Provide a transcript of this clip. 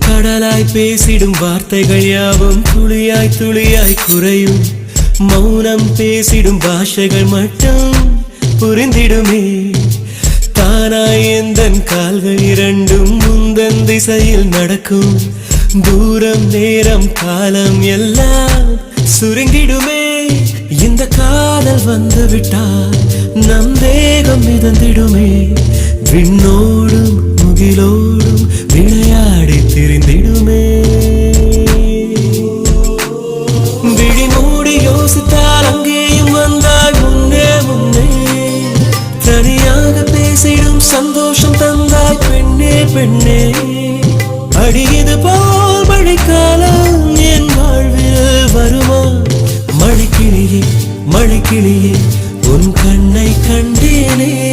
கடலாய் பேசிடும் வார்த்தைகள் யாவும் துளியாய் துளியாய் குறையும். மௌனம் பேசிடும் பாஷைகள் மட்டும் புரிந்திடுமே. தானாய் எந்தன் கால்கள் இரண்டும் முந்தன் திசையில் நடக்கும். தூரம் நேரம் காலம் எல்லாம் சுருங்கிடுமே. இந்த காதல் வந்து விட்டால் நம் தேகம் மிதந்திடுமே. விண்ணோடும் முகிலோடும் விளையாடி திரிந்திடுமே. விழி மூடி யோசித்தால் அங்கேயும் வந்தால் முன்னே முன்னே. தனியாக பேசிடும் சந்தோஷம் தந்தாய் பெண்ணே பெண்ணே. அடியது போல் மழைக்காலம் என் வாழ்வில் வருமா? மழைக்கிளியே மழைக்கிளியே உன் கண்ணை கண்டேனே.